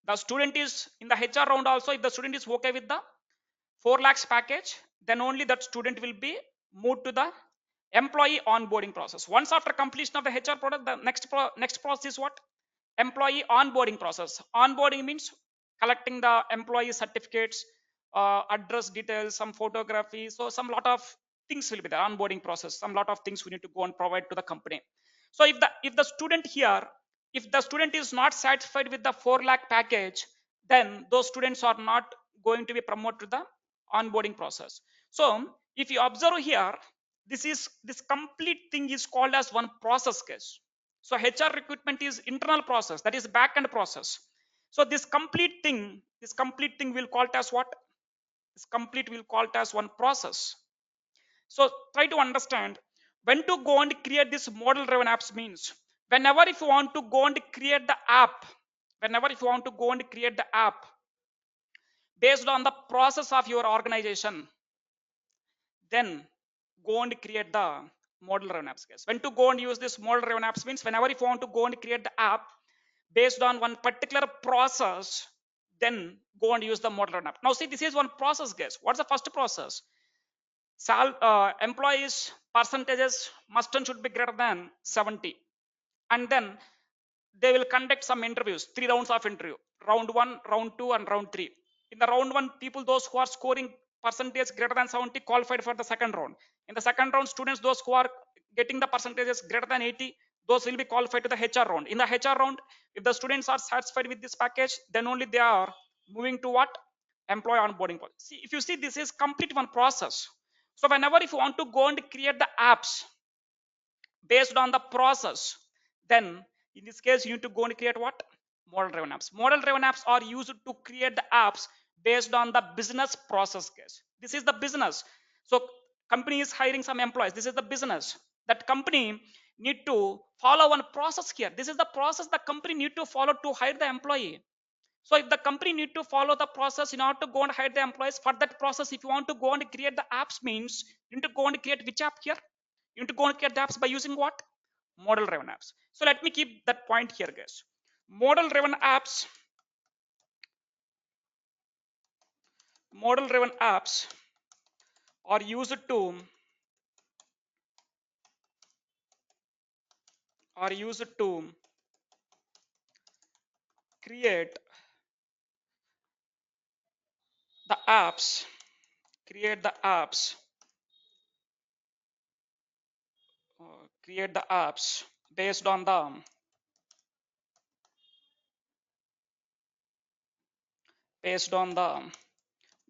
the student is in the HR round also, if the student is okay with the 4 lakhs package, then only that student will be moved to the employee onboarding process. Once after completion of the HR product, the next process is what? Employee onboarding process. Onboarding means collecting the employee certificates, address details, some photography. So some lot of things will be there. Onboarding process. Some lot of things we need to go and provide to the company. So if the student here, if the student is not satisfied with the 4 lakh package, then those students are not going to be promoted to the onboarding process. So if you observe here, this complete thing is called as one process case. So HR recruitment is internal process, that is back end process. So this complete thing will call it as what? This complete will call it as one process. So try to understand, when to go and create this model driven apps means, whenever if you want to go and create the app, whenever if you want to go and create the app based on the process of your organization, then go and create the model driven apps case. When to go and use this model driven apps means, whenever if you want to go and create the app based on one particular process, then go and use the model driven app. Now see, this is one process case. What's the first process? Employees percentages must and should be greater than 70, and then they will conduct some interviews, 3 rounds of interview: round 1, round 2, and round 3. In the round 1, people those who are scoring percentage greater than 70 qualified for the second round. In the second round, students those who are getting the percentages greater than 80, those will be qualified to the HR round. In the HR round, if the students are satisfied with this package, then only they are moving to what? Employee onboarding. See, if you see, this is complete one process. So whenever if you want to go and create the apps based on the process, then in this case you need to go and create what? Model driven apps. Model driven apps are used to create the apps based on the business process case. This is the business. So company is hiring some employees. This is the business. That company need to follow one process here. This is the process the company need to follow to hire the employee. So if the company need to follow the process in order to go and hire the employees, for that process, if you want to go and create the apps means, you need to go and create which app here? You need to go and create the apps by using what? Model driven apps. So let me keep that point here, guys. Model driven apps are used to create the apps create the apps create the apps based on the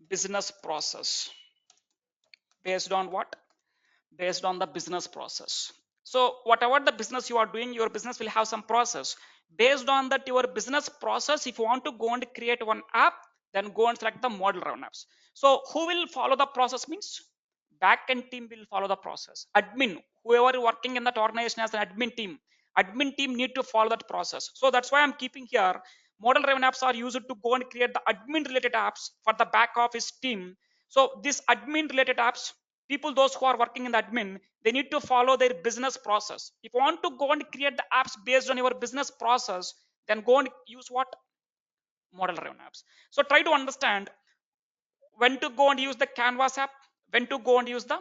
business process. Based on what? Based on the business process. So whatever the business you are doing, your business will have some process. Based on that your business process, if you want to go and create one app, then go and select the model run apps. So who will follow the process means, backend team will follow the process. Admin, whoever working in that organization as an admin team need to follow that process. So that's why I'm keeping here, model driven apps are used to go and create the admin related apps for the back office team. So this admin related apps, people those who are working in the admin, they need to follow their business process. If you want to go and create the apps based on your business process, then go and use what? Model driven apps. So try to understand when to go and use the Canvas app, when to go and use the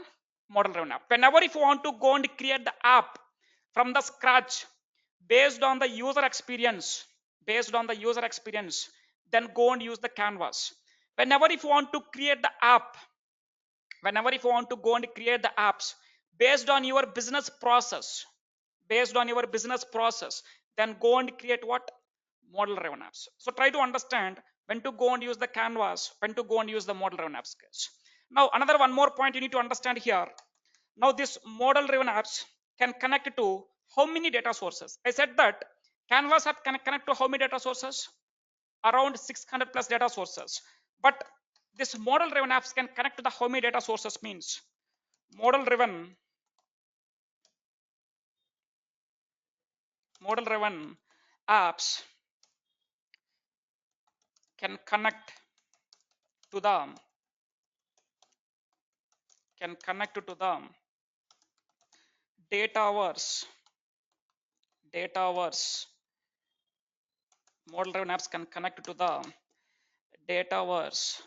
model driven app. Whenever if you want to go and create the app from the scratch based on the user experience, then go and use the Canvas. Whenever if you want to create the app, whenever if you want to go and create the apps based on your business process, then go and create what? Model driven apps. So try to understand when to go and use the Canvas, when to go and use the model driven apps sketch. Now another one more point you need to understand here. Now this model driven apps can connect to how many data sources? I said that Canvas app can connect to how many data sources? Around 600 plus data sources. But this model driven apps can connect to the how many data sources means, model driven apps can connect to the can connect to the data verse. Model driven apps can connect to the data verse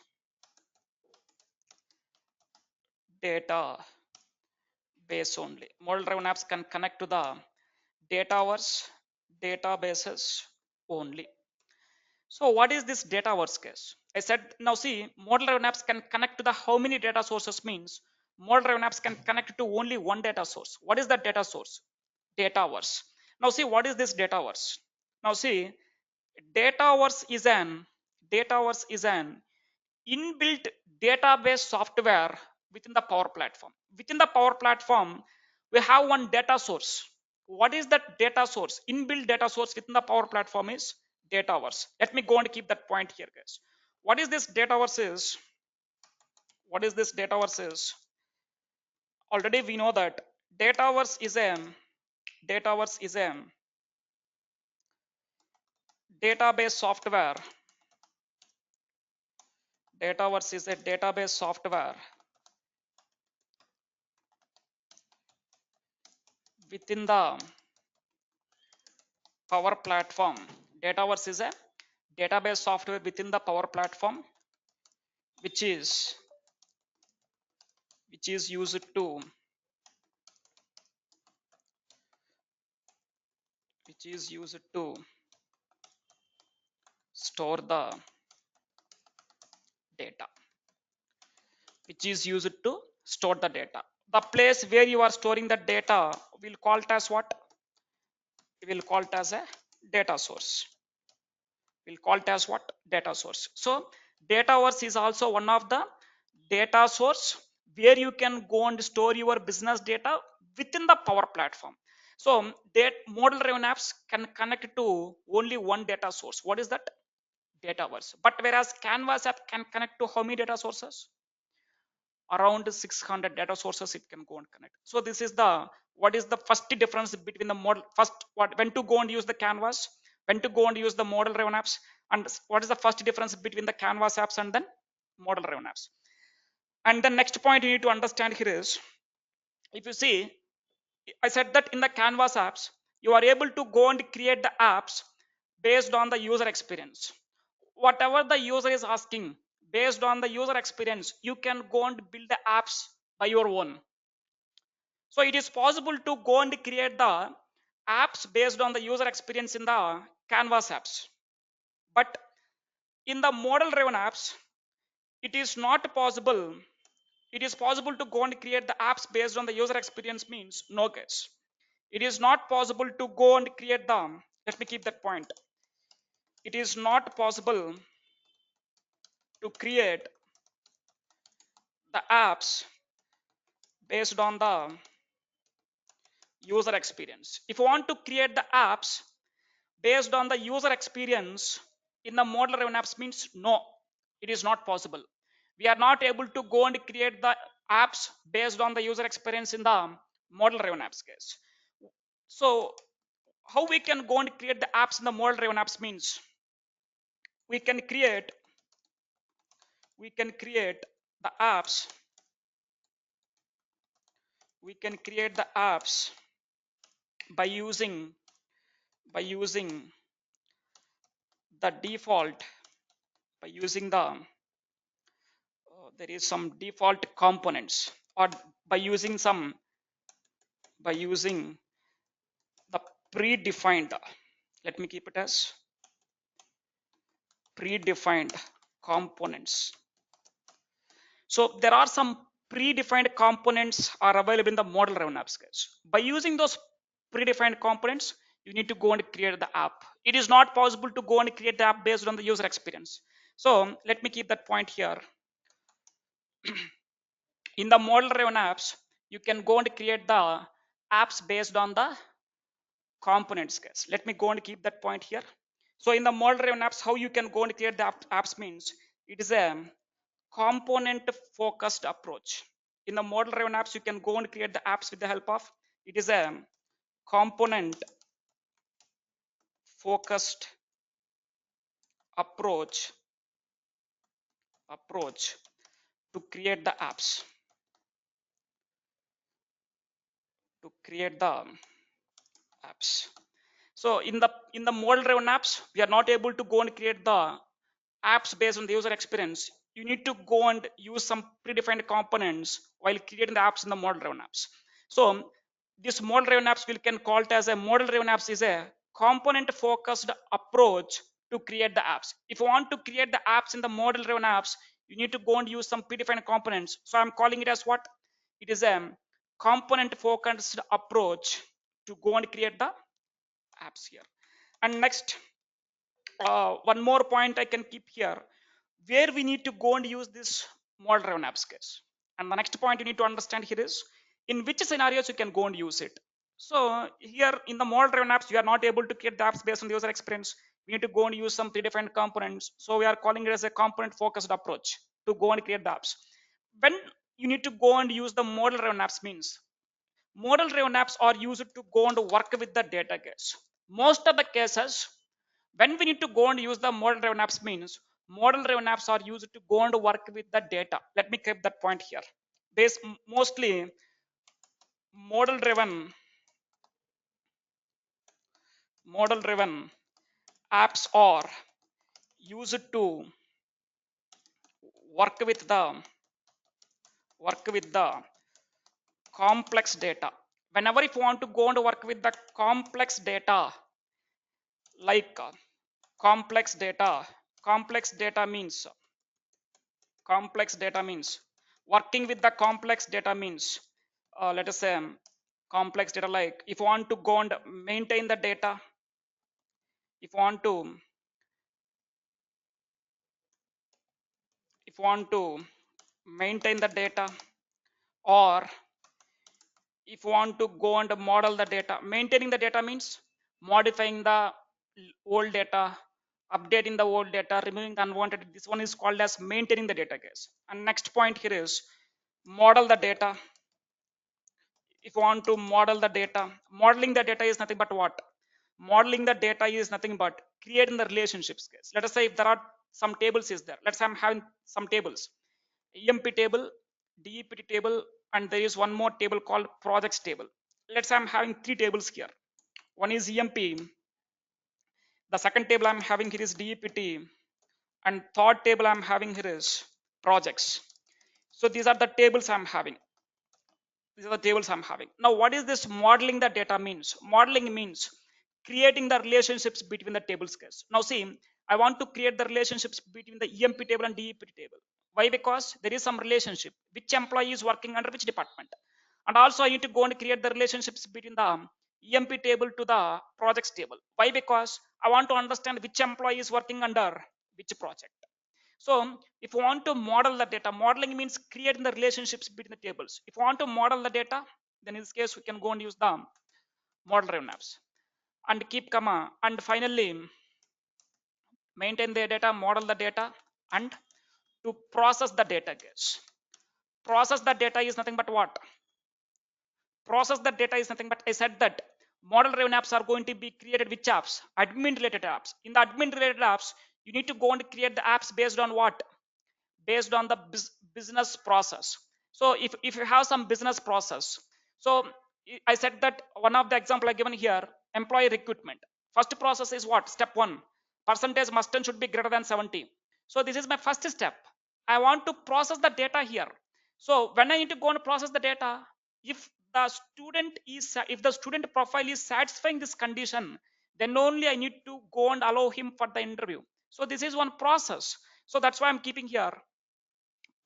data base only. Model driven apps can connect to the dataverse databases only. So what is this dataverse case? I said, now see, model driven apps can connect to the how many data sources means model driven apps can connect to only one data source. What is that data source? Dataverse. Now see, what is this dataverse? Now see, dataverse is an dataverse is an inbuilt database software within the Power Platform. Within the Power Platform, we have one data source. What is that data source? Inbuilt data source within the Power Platform is Dataverse. Let me go and keep that point here, guys. What is this Dataverse is? What is this Dataverse is? Already we know that Dataverse is a Dataverse is a database software. Dataverse is a database software within the Power Platform. Dataverse is a database software within the Power Platform, which is used to store the data. Which is used to store the data. The place where you are storing the data will call it as what? We will call it as a data source. We'll call it as what? Data source. So Dataverse is also one of the data source where you can go and store your business data within the Power Platform. So that model driven apps can connect to only one data source. What is that? Dataverse. But whereas Canvas app can connect to how many data sources? Around 600 data sources it can go and connect. So this is the what is the first difference between the model first what when to go and use the Canvas, when to go and use the model driven apps, and what is the first difference between the Canvas apps and then model driven apps. And the next point you need to understand here is, if you see, I said that in the Canvas apps you are able to go and create the apps based on the user experience. Whatever the user is asking, based on the user experience, you can go and build the apps by your own. So it is possible to go and create the apps based on the user experience in the Canvas apps. But in the model driven apps, it is not possible. It is possible to go and create the apps based on the user experience means no, guys. It is not possible to go and create them. Let me keep that point. It is not possible to create the apps based on the user experience. If you want to create the apps based on the user experience in the model driven apps means no, it is not possible. We are not able to go and create the apps based on the user experience in the model driven apps case. So how we can go and create the apps in the model driven apps means we can create the apps by using the default by using the there is some default components, or by using the predefined, let me keep it as predefined components. So there are some predefined components are available in the model driven apps, guys. By using those predefined components, you need to go and create the app. It is not possible to go and create the app based on the user experience. So let me keep that point here. In the model driven apps, you can go and create the apps based on the components, guys. Let me go and keep that point here. So in the model driven apps, how you can go and create the apps means it is a component focused approach. In the model driven apps, you can go and create the apps with the help of it is a component focused approach to create the apps. to create the apps. So in the model driven apps, we are not able to go and create the apps based on the user experience. You need to go and use some predefined components while creating the apps in the model driven apps. So this model driven apps we can call it as a model driven apps is a component focused approach to create the apps. If you want to create the apps in the model driven apps, you need to go and use some predefined components. So I'm calling it as what? It is a component focused approach to go and create the apps here. And next, one more point I can keep here, where we need to go and use this model driven apps case. And the next point you need to understand here is in which scenarios you can go and use it. So here in the model driven apps, we are not able to create the apps based on the user experience. We need to go and use some predefined components. So we are calling it as a component focused approach to go and create the apps. When you need to go and use the model driven apps means model driven apps are used to go and work with the data case. Most of the cases, when we need to go and use the model driven apps means model driven apps are used to go and work with the data. Let me keep that point here. This mostly model driven apps are used to work with the complex data. Whenever if you want to go and work with the complex data, like complex data means working with the complex data means let us say complex data, like if you want to go and maintain the data, if you want to maintain the data, or if you want to go and model the data. Maintaining the data means modifying the old data, updating the old data, removing the unwanted. This one is called as maintaining the data case. And next point here is model the data. If you want to model the data, modeling the data is nothing but what? Modeling the data is nothing but creating the relationships case. Let us say if there are some tables is there. Let's say I'm having some tables, EMP table, DEPT table, and there is one more table called projects table. Let's say I'm having three tables here. One is EMP, the second table I'm having here is DEPT, and third table I'm having here is projects. So these are the tables I'm having. These are the tables I'm having. Now, what is this modeling the data means? Modeling means creating the relationships between the tables case. Now see, I want to create the relationships between the EMP table and DEPT table. Why? Because there is some relationship. Which employee is working under which department? And also I need to go and create the relationships between the EMP table to the projects table. Why? Because I want to understand which employee is working under which project. So if you want to model the data, modeling means creating the relationships between the tables. If you want to model the data, then in this case, we can go and use the model driven apps and keep comma. And finally, maintain the data, model the data, and to process the data case. Process the data is nothing but what? Process the data is nothing but I said that model driven apps are going to be created which apps? Admin related apps. In the admin related apps, you need to go and create the apps based on what? Based on the business process. So if you have some business process, so I said that one of the example I given here, employee recruitment. First process is what? Step one, percentage must and should be greater than 70. So this is my first step. I want to process the data here. So when I need to go and process the data, if the student profile is satisfying this condition, then only I need to go and allow him for the interview. So this is one process. So that's why I'm keeping here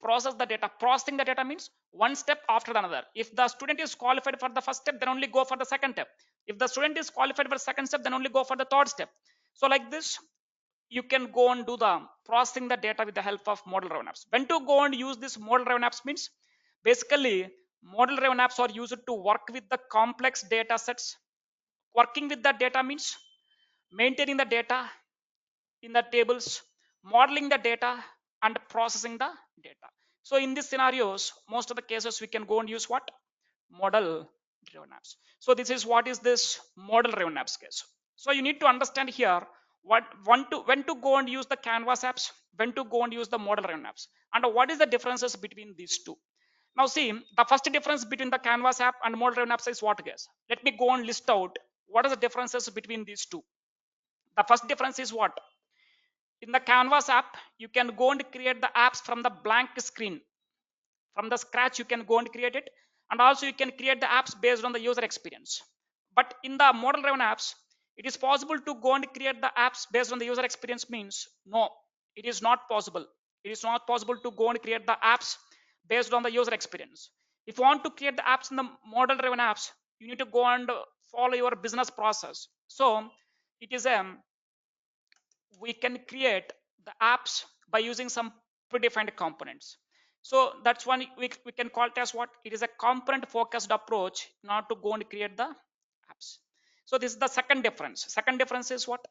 process the data. Processing the data means one step after another. If the student is qualified for the first step, then only go for the second step. If the student is qualified for the second step, then only go for the third step. So like this, you can go and do the processing the data with the help of model driven apps. When to go and use this model driven apps means basically model driven apps are used to work with the complex data sets. Working with the data means maintaining the data in the tables, modeling the data, and processing the data. So in these scenarios, most of the cases we can go and use what? Model driven apps. So this is what is this model driven apps case. So you need to understand here when to go and use the canvas apps, when to go and use the model driven apps, and what is the differences between these two. Now see, the first difference between the Canvas app and model driven apps is what, guys? Let me go and list out what are the differences between these two. The first difference is what? In the Canvas app, you can go and create the apps from the blank screen. From the scratch, you can go and create it. And also you can create the apps based on the user experience. But in the model driven apps, it is possible to go and create the apps based on the user experience means no, it is not possible. It is not possible to go and create the apps based on the user experience. If you want to create the apps in the model driven apps, you need to go and follow your business process. So it is we can create the apps by using some predefined components. So that's one we can call it as what? It is a component focused approach not to go and create the apps. So this is the second difference. Second difference is what?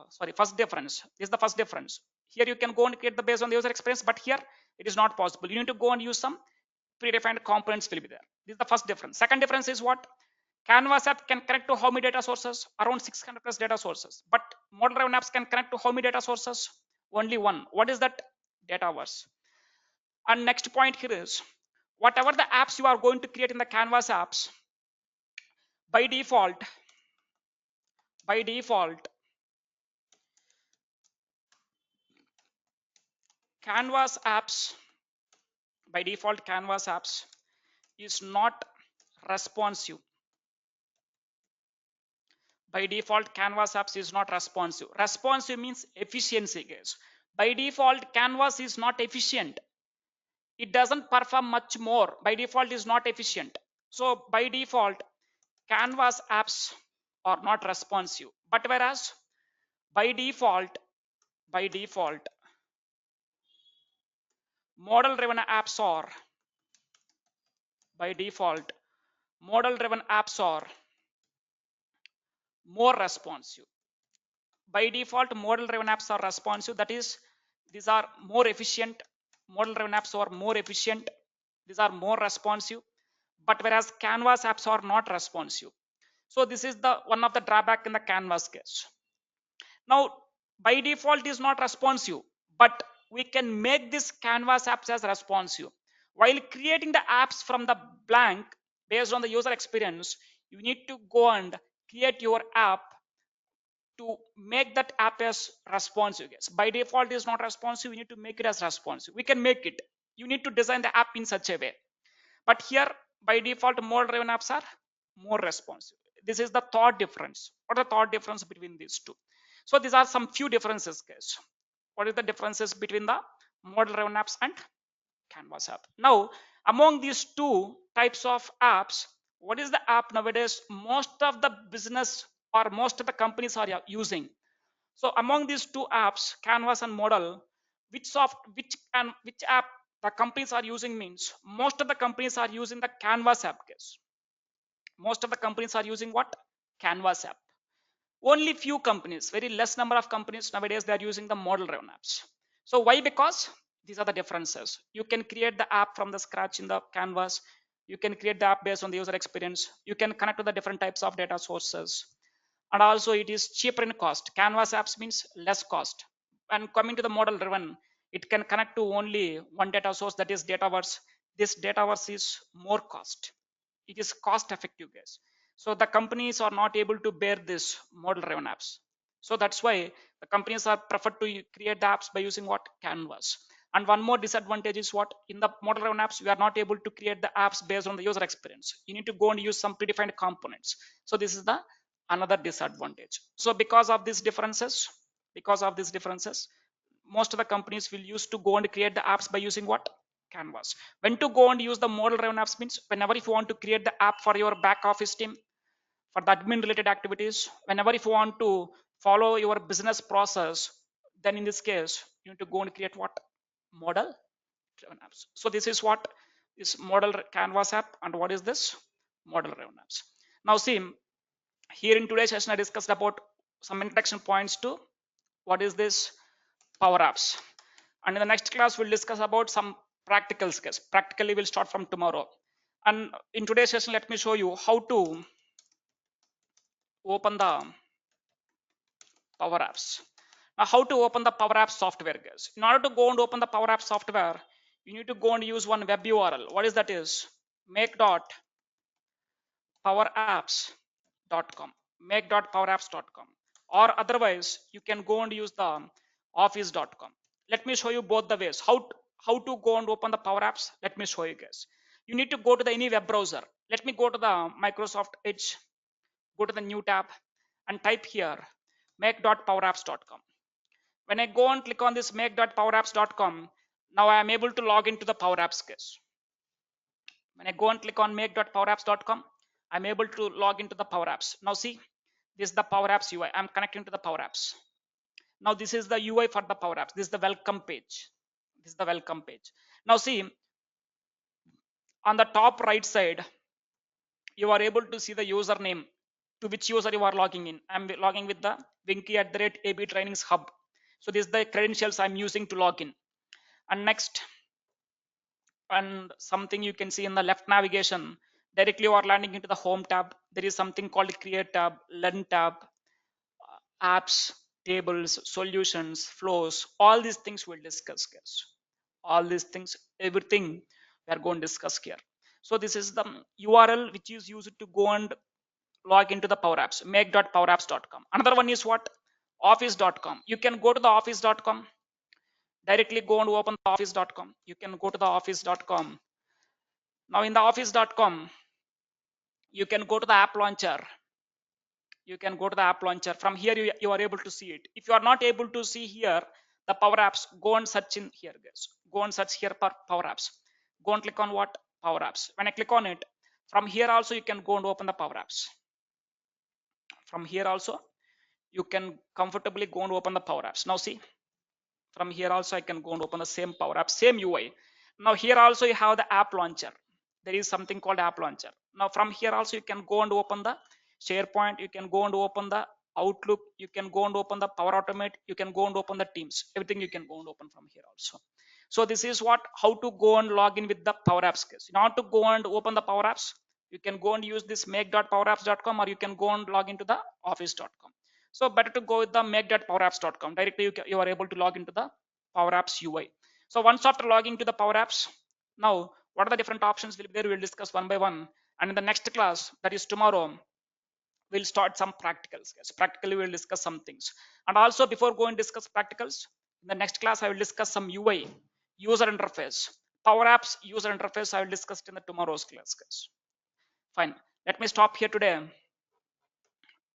Sorry, first difference. This is the first difference. Here you can go and create the based on the user experience, but here it is not possible. You need to go and use some predefined components will be there. This is the first difference. Second difference is what? Canvas app can connect to how many data sources? Around 600 plus data sources. But model driven apps can connect to how many data sources? Only one. What is that? Dataverse. And next point here is whatever the apps you are going to create in the Canvas apps, by default, by default, Canvas apps, by default, Canvas apps is not responsive. By default, Canvas apps is not responsive. Responsive means efficiency, guys. By default, Canvas is not efficient. It doesn't perform much more. By default, is not efficient. So by default, Canvas apps are not responsive. But whereas by default, model driven apps are, by default, model driven apps are more responsive. By default, model driven apps are responsive. That is, these are more efficient. Model driven apps are more efficient. These are more responsive. But whereas Canvas apps are not responsive. So this is the one of the drawback in the Canvas case. Now by default is not responsive, but we can make this Canvas apps as responsive. While creating the apps from the blank based on the user experience, you need to go and create your app to make that app as responsive. Yes. By default is not responsive, we need to make it as responsive. We can make it. You need to design the app in such a way. But here by default model driven apps are more responsive. This is the third difference. What is the third difference between these two? So these are some few differences, guys. What is the differences between the model driven apps and Canvas app? Now among these two types of apps, what is the app nowadays most of the business or most of the companies are using? So among these two apps, Canvas and model, which app the companies are using means most of the companies are using the Canvas app, guys. Most of the companies are using what? Canvas app. Only few companies, very less number of companies nowadays, they are using the model driven apps. So why? Because these are the differences. You can create the app from the scratch in the Canvas. You can create the app based on the user experience. You can connect to the different types of data sources. And also it is cheaper in cost. Canvas apps means less cost. And coming to the model driven, it can connect to only one data source, that is Dataverse. This Dataverse is more cost. It is cost effective, guys. So the companies are not able to bear this model driven apps. So that's why the companies are preferred to create the apps by using what? Canvas. And one more disadvantage is what? In the model driven apps, we are not able to create the apps based on the user experience. You need to go and use some predefined components. So this is the another disadvantage. So because of these differences, most of the companies will use to go and create the apps by using what? Canvas. When to go and use the model driven apps means whenever if you want to create the app for your back office team, for the admin related activities, whenever if you want to follow your business process, then in this case you need to go and create what? Model driven apps. So this is what is model Canvas app, and what is this? Model driven apps. Now see, here in today's session I discussed about some introduction points to what is this Power Apps, and in the next class we'll discuss about some practical skills. Practically will start from tomorrow, and in today's session let me show you how to open the Power Apps. Now how to open the Power Apps software, guys? In order to go and open the Power Apps software, you need to go and use one web URL. What is that is make.powerapps.com, make.powerapps.com, or otherwise you can go and use the office.com. Let me show you both the ways. How to go and open the Power Apps? Let me show you guys. You need to go to the any web browser. Let me go to the Microsoft Edge, go to the new tab and type here make.powerapps.com. When I go and click on this make.powerapps.com, now I am able to log into the Power Apps case. When I go and click on make.powerapps.com, I'm able to log into the Power Apps. Now see, this is the Power Apps UI. I'm connecting to the Power Apps. Now this is the UI for the Power Apps. This is the welcome page. This is the welcome page. Now see, on the top right side, you are able to see the username to which user you are logging in. I'm logging with the Winky@AB Trainings Hub. So this is the credentials I'm using to log in. And next, and something you can see in the left navigation, directly you are landing into the home tab. There is something called create tab, learn tab, apps, tables, solutions, flows. All these things we'll discuss, guys. All these things, everything we are going to discuss here. So this is the URL which is used to go and log into the Power Apps, make.powerapps.com. Another one is what? Office.com. You can go to the office.com, directly go and open the office.com. You can go to the office.com. Now in the office.com, you can go to the app launcher. You can go to the app launcher. From here, you are able to see it. If you are not able to see here, the Power Apps, go and search in here, guys. Go and search here for Power Apps. Go and click on what? Power Apps. When I click on it, from here also you can go and open the Power Apps. From here also, you can comfortably go and open the Power Apps. Now see, from here also I can go and open the same Power Apps, same UI. Now here also you have the app launcher. There is something called app launcher. Now from here also you can go and open the SharePoint, you can go and open the Outlook, you can go and open the Power Automate, you can go and open the Teams. Everything you can go and open from here also. So this is what, how to go and log in with the Power Apps case. In order to go and open the Power Apps, you can go and use this make.powerapps.com, or you can go and log into the office.com. So better to go with the make.powerapps.com. Directly you are able to log into the Power Apps UI. So once after logging to the Power Apps, now what are the different options will be there? We'll discuss one by one. And in the next class, that is tomorrow, we'll start some practicals. Yes, practically we'll discuss some things. And also before going to discuss practicals, in the next class I will discuss some UI, user interface, Power Apps user interface. I will discuss it in the tomorrow's class, guys. Fine. Let me stop here today.